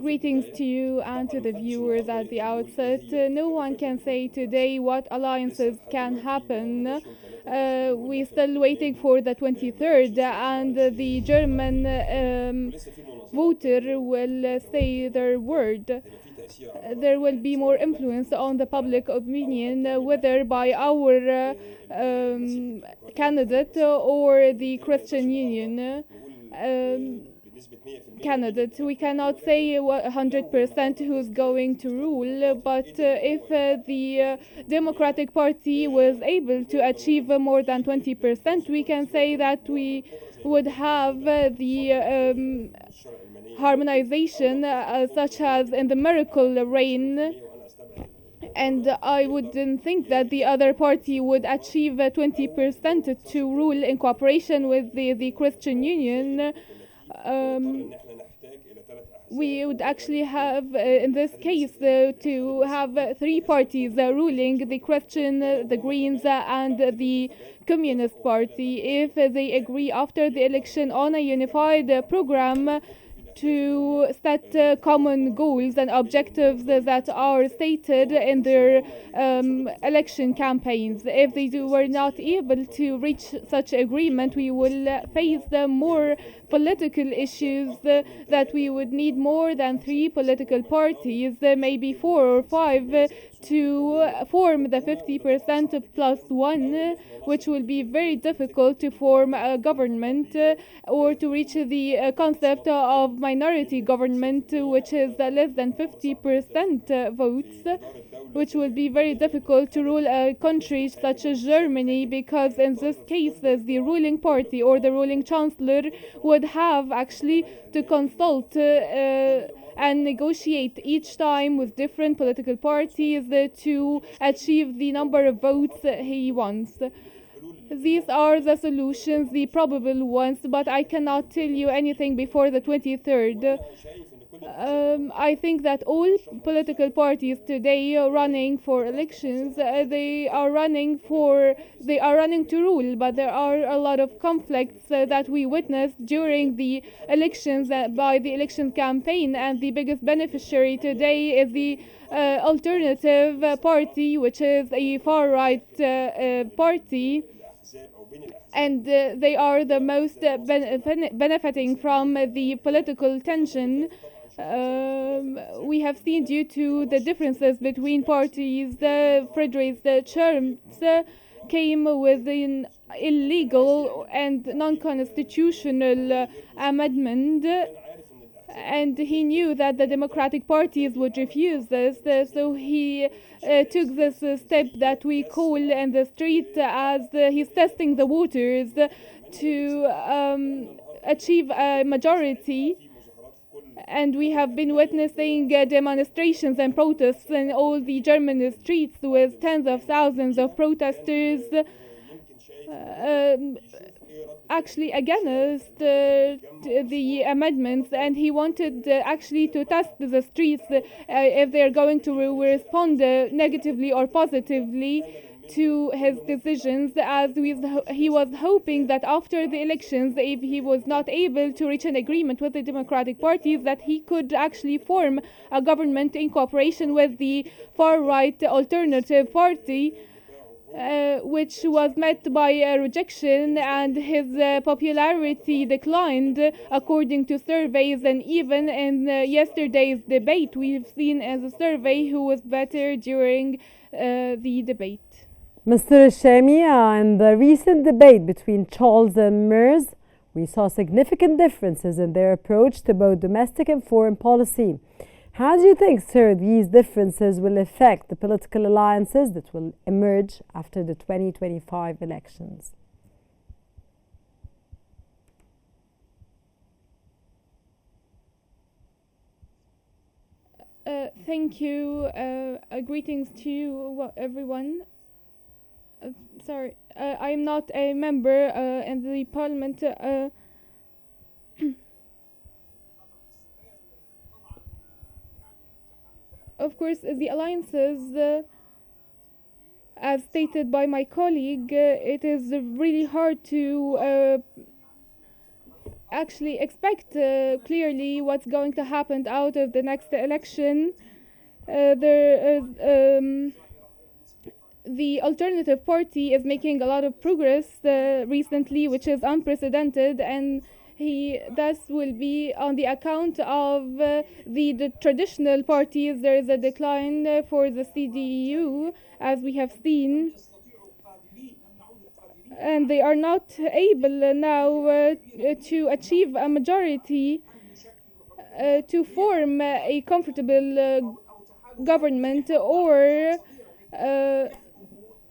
Greetings to you and to the viewers at the outset. No one can say today what alliances can happen. We're still waiting for the 23rd, and the German voter will say their word. There will be more influence on the public opinion, whether by our candidate or the Christian Union candidate. We cannot say 100% who's going to rule, but if the Democratic Party was able to achieve more than 20%, we can say that we would have the harmonization such as in the miracle reign, and I wouldn't think that the other party would achieve 20% to rule in cooperation with the Christian Union. We would actually have, in this case, to have three parties ruling: the Christian, the Greens, and the Communist Party. If they agree after the election on a unified program to set common goals and objectives that are stated in their election campaigns. If they were not able to reach such agreement, we will face more political issues that we would need more than three political parties, maybe four or five, to form the 50% plus one, which will be very difficult to form a government or to reach the concept of minority government, which is less than 50% votes, which will be very difficult to rule a country such as Germany, because in this case the ruling party or the ruling chancellor would have actually to consult and negotiate each time with different political parties to achieve the number of votes he wants. These are the solutions, the probable ones, but I cannot tell you anything before the 23rd. I think that all political parties today are running for elections. They are running to rule, but there are a lot of conflicts that we witnessed during the elections by the election campaign, and the biggest beneficiary today is the alternative party, which is a far right party, and they are the most benefiting from the political tension. We have seen, due to the differences between parties, Friedrich Schmerz came with an illegal and non-constitutional amendment, and he knew that the democratic parties would refuse this, so he took this step that we call in the street as he's testing the waters to achieve a majority. And we have been witnessing demonstrations and protests in all the German streets with tens of thousands of protesters actually against the amendments, and he wanted actually to test the streets if they're going to respond negatively or positively to his decisions, as he was hoping that after the elections, if he was not able to reach an agreement with the democratic parties, that he could actually form a government in cooperation with the far-right alternative party, which was met by a rejection, and his popularity declined according to surveys, and even in yesterday's debate we've seen as a survey who was better during the debate. Mr. Shamia, in the recent debate between Scholz and Merz, we saw significant differences in their approach to both domestic and foreign policy. How do you think, sir, these differences will affect the political alliances that will emerge after the 2025 elections? Thank you. Greetings to you, everyone. Sorry, I am not a member in the parliament. Of course, the alliances, as stated by my colleague, it is really hard to actually expect clearly what's going to happen out of the next election. There is the alternative party is making a lot of progress recently, which is unprecedented, and he thus will be on the account of the traditional parties. There is a decline for the CDU, as we have seen, and they are not able now to achieve a majority to form a comfortable government or uh,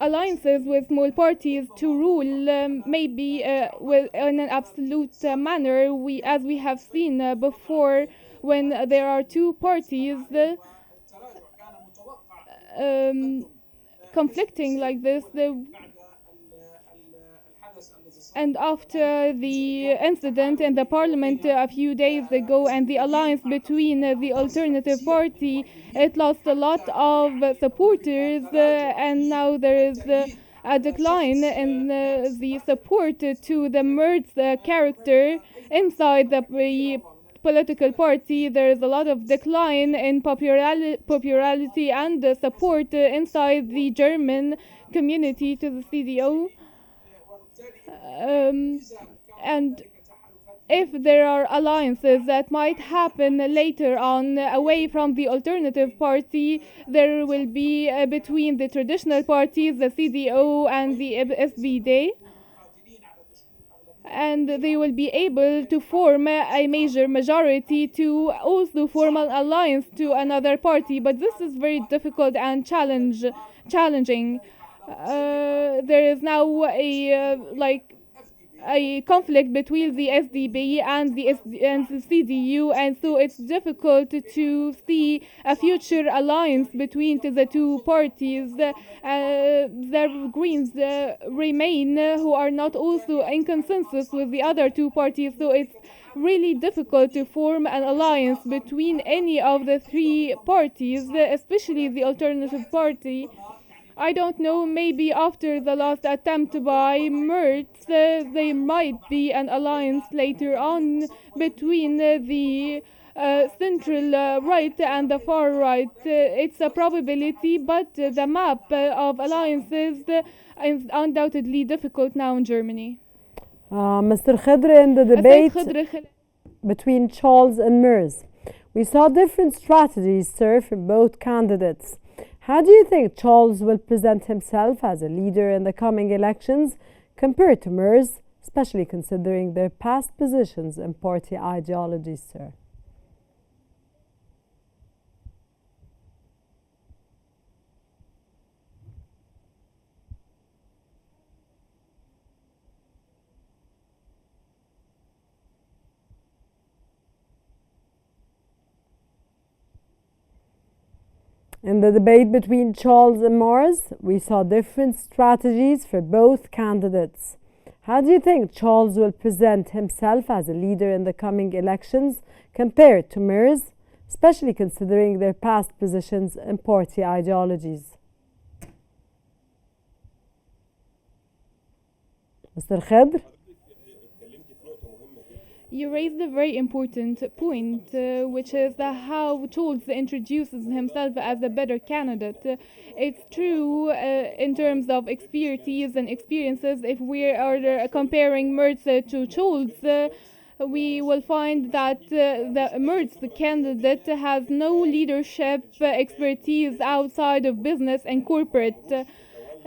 alliances with small parties to rule, maybe with, in an absolute manner, as we have seen before, when there are two parties um, conflicting like this. And after the incident in the parliament a few days ago and the alliance between the alternative party, it lost a lot of supporters, and now there is a decline in the support to the Merz character inside the political party. There is a lot of decline in popularity and support inside the German community to the CDU. And if there are alliances that might happen later on away from the alternative party, there will be between the traditional parties, the CDU and the SPD, and they will be able to form a major majority to also form an alliance to another party. But this is very difficult and challenging. There is now a conflict between the SDP and the CDU, and so it's difficult to see a future alliance between the two parties. The Greens remain, who are not also in consensus with the other two parties, so it's really difficult to form an alliance between any of the three parties, especially the alternative party. I don't know, maybe after the last attempt by Merz, there might be an alliance later on between the central right and the far right. It's a probability, but the map of alliances is undoubtedly difficult now in Germany. Mr. Khidr, in the debate between Charles and Merz, we saw different strategies, sir, from both candidates. How do you think Charles will present himself as a leader in the coming elections compared to Merz, especially considering their past positions and party ideologies, sir? In the debate between Charles and Merz, we saw different strategies for both candidates. How do you think Charles will present himself as a leader in the coming elections compared to Merz, especially considering their past positions and party ideologies? Mr. Khidr? You raised a very important point, which is how Scholz introduces himself as a better candidate. It's true in terms of expertise and experiences. If we are comparing Merz to Scholz, we will find that the Merz candidate has no leadership expertise outside of business and corporate.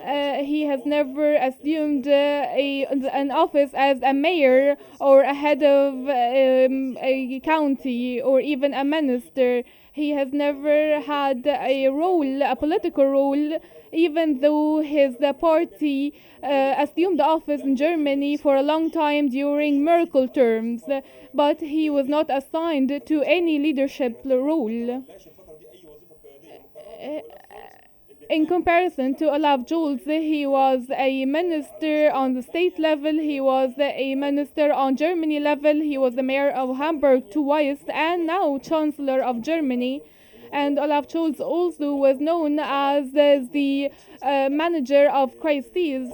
He has never assumed an office as a mayor or a head of a county or even a minister. He has never had a political role, even though his party assumed office in Germany for a long time during Merkel terms, but he was not assigned to any leadership role. In comparison to Olaf Scholz, he was a minister on the state level, he was a minister on Germany level, he was the mayor of Hamburg twice, and now Chancellor of Germany. And Olaf Scholz also was known as the manager of crises.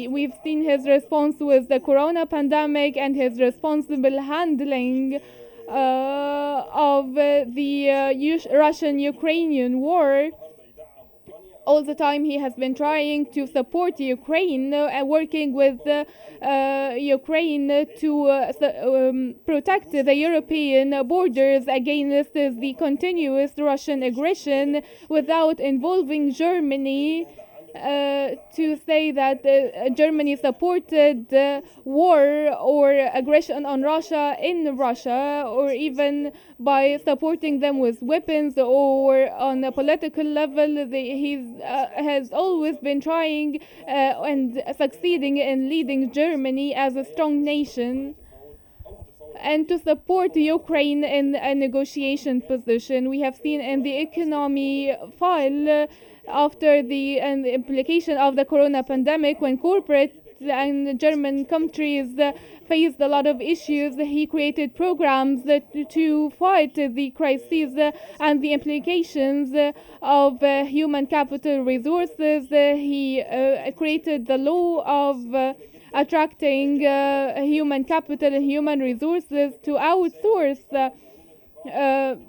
We've seen his response with the corona pandemic and his responsible handling of the Russian-Ukrainian war. All the time he has been trying to support Ukraine and working with Ukraine to protect the European borders against the continuous Russian aggression without involving Germany. To say that Germany supported war or aggression on Russia in Russia, or even by supporting them with weapons or on a political level. He has always been trying and succeeding in leading Germany as a strong nation and to support Ukraine in a negotiation position. We have seen in the economy file after the implication of the corona pandemic, when corporate and German countries faced a lot of issues, he created programs to fight the crises and the implications of human capital resources. He created the law of attracting human capital and human resources to outsource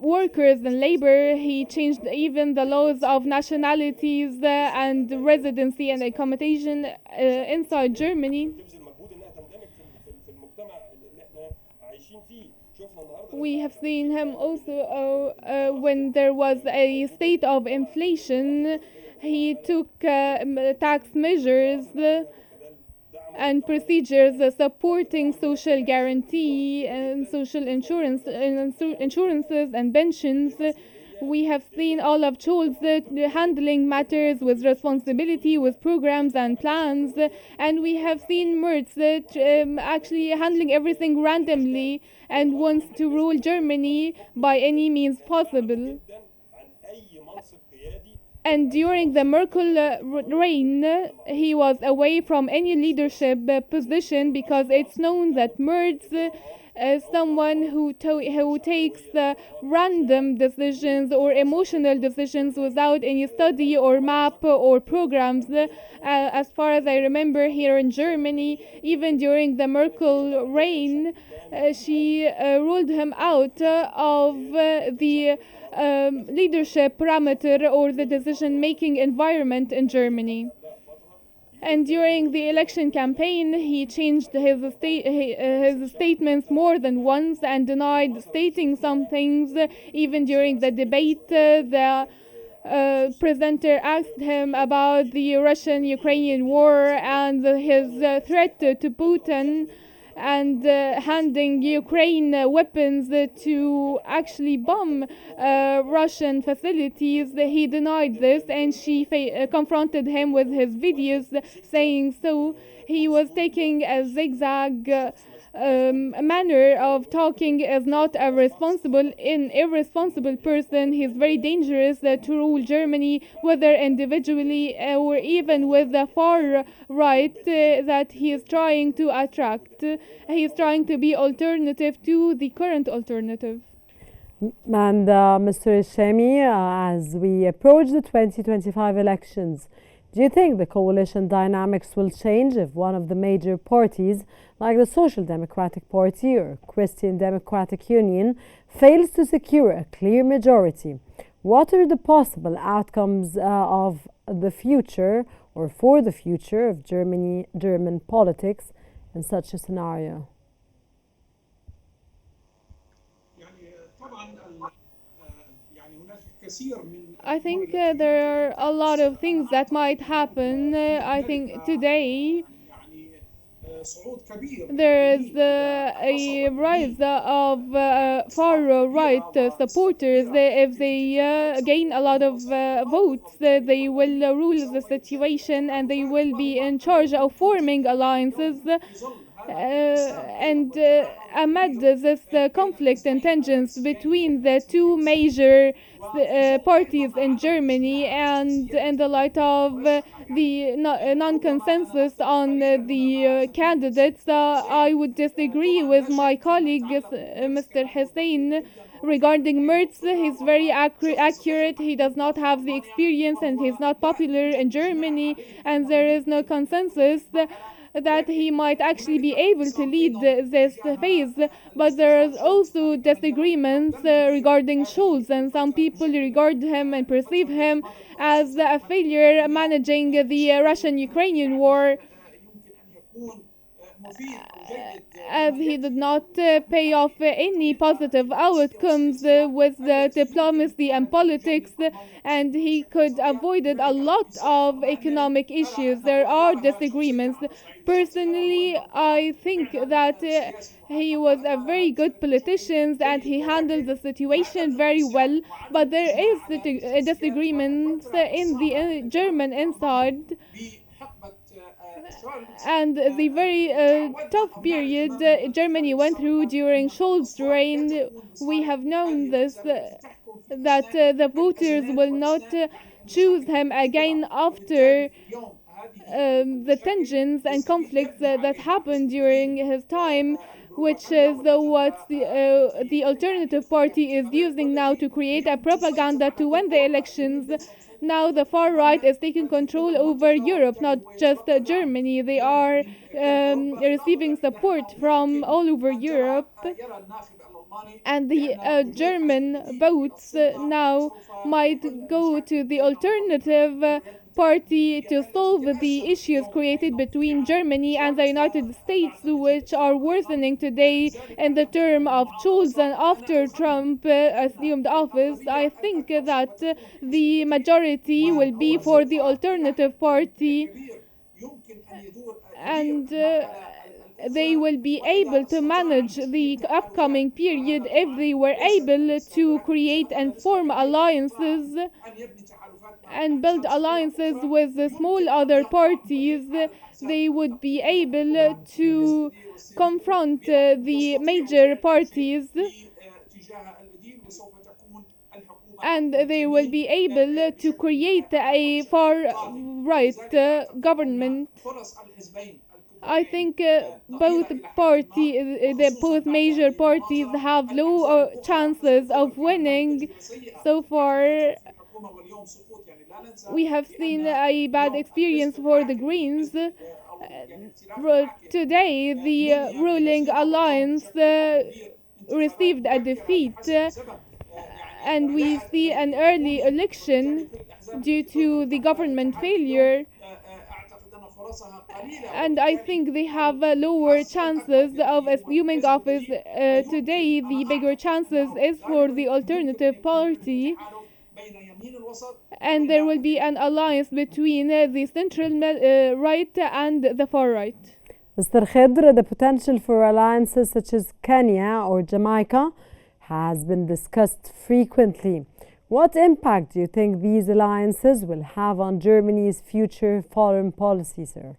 workers and labor. He changed even the laws of nationalities and residency and accommodation inside Germany. We have seen him also when there was a state of inflation. He took tax measures and procedures supporting social guarantee and social insurances and pensions. We have seen Olaf Scholz handling matters with responsibility, with programs and plans, and we have seen Merz actually handling everything randomly and wants to rule Germany by any means possible. And during the Merkel reign, he was away from any leadership position because it's known that Merz is someone who takes random decisions or emotional decisions without any study or map or programs. As far as I remember, here in Germany, even during the Merkel reign, she ruled him out of the leadership parameter or the decision-making environment in Germany. And during the election campaign, he changed his statements more than once and denied stating some things. Even during the debate, the presenter asked him about the Russian-Ukrainian war and his threat to Putin and handing Ukraine weapons to actually bomb Russian facilities. He denied this, and she confronted him with his videos saying so. He was taking a zigzag manner of talking as not a irresponsible person. He's very dangerous to rule Germany, whether individually or even with the far right that he is trying to attract. He is trying to be alternative to the current alternative. And Mr. Heshami, as we approach the 2025 elections, do you think the coalition dynamics will change if one of the major parties, like the Social Democratic Party or Christian Democratic Union, fails to secure a clear majority? What are the possible outcomes of the future or for the future of German politics in such a scenario? I think there are a lot of things that might happen. I think today there is a rise of far-right supporters. If they gain a lot of votes, they will rule the situation and they will be in charge of forming alliances. And amid this conflict and tensions between the two major parties in Germany, and in the light of the non-consensus on the candidates, I would disagree with my colleague, Mr. Hussein, Regarding Merz, he's very accurate. He does not have the experience and he's not popular in Germany, and there is no consensus that he might actually be able to lead this phase. But there is also disagreements regarding Scholz, and some people regard him and perceive him as a failure managing the Russian-Ukrainian war, as he did not pay off any positive outcomes with diplomacy and politics, and he could avoided a lot of economic issues. There are disagreements. Personally, I think that he was a very good politician and he handled the situation very well, but there is disagreements in the German inside, and the very tough period Germany went through during Scholz's reign. We have known this, that the voters will not choose him again after the tensions and conflicts that happened during his time, which is what the alternative party is using now to create a propaganda to win the elections. Now the far right is taking control over Europe, not just Germany. They are receiving support from all over Europe, and the German votes now might go to the alternative party to solve the issues created between Germany and the United States, which are worsening today in the term of Scholz. And after Trump assumed office, I think that the majority will be for the alternative party, and they will be able to manage the upcoming period if they were able to create and form alliances and build alliances with the small other parties. They would be able to confront the major parties, and they will be able to create a far right government. I think both major parties have low chances of winning so far. We have seen a bad experience for the Greens. Today, the ruling alliance received a defeat, and we see an early election due to the government failure. And I think they have lower chances of assuming office. Today, the bigger chances is for the alternative party, and there will be an alliance between the central right and the far right. Mr. Khidr, the potential for alliances such as Kenya or Jamaica has been discussed frequently. What impact do you think these alliances will have on Germany's future foreign policy, sir?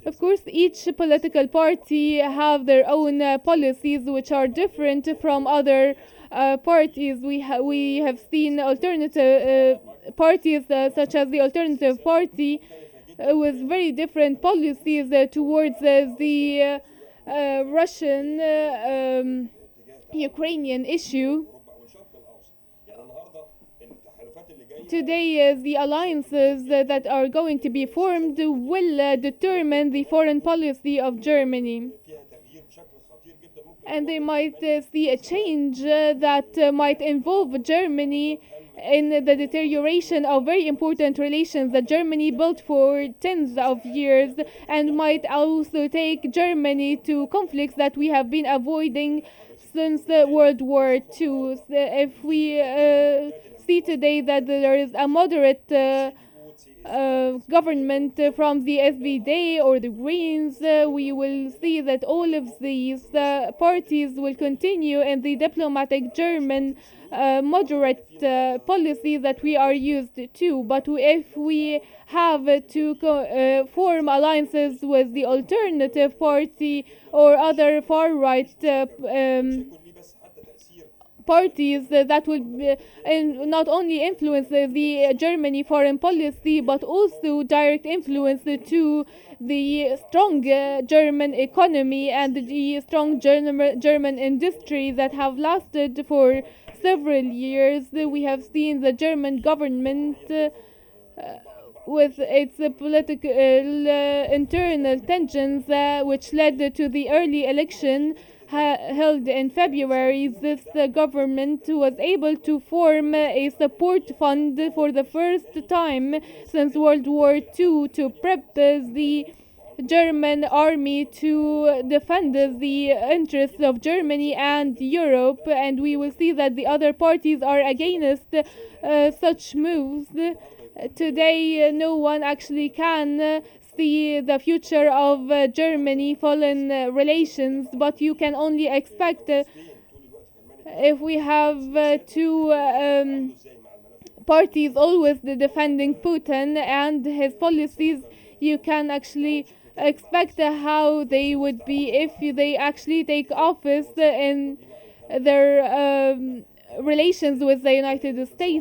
Of course, each political party have their own policies which are different from other parties. We have seen alternative parties such as the Alternative Party with very different policies towards the Russian Ukrainian issue. Today, the alliances that are going to be formed will determine the foreign policy of Germany. And they might see a change that might involve Germany in the deterioration of very important relations that Germany built for tens of years, and might also take Germany to conflicts that we have been avoiding since World War II. If we see today that there is a moderate government from the SPD or the Greens, we will see that all of these parties will continue in the diplomatic German moderate policy that we are used to. But if we have to form alliances with the Alternative Party or other far right parties that will not only influence the Germany foreign policy, but also direct influence to the strong German economy and the strong German industry that have lasted for several years. We have seen the German government with its political internal tensions, which led to the early election held in February. This government was able to form a support fund for the first time since World War II to prep the German army to defend the interests of Germany and Europe, and we will see that the other parties are against such moves. Today, no one actually can see the future of Germany foreign relations, but you can only expect if we have two parties always defending Putin and his policies, you can actually expect how they would be if they actually take office in their relations with the United States.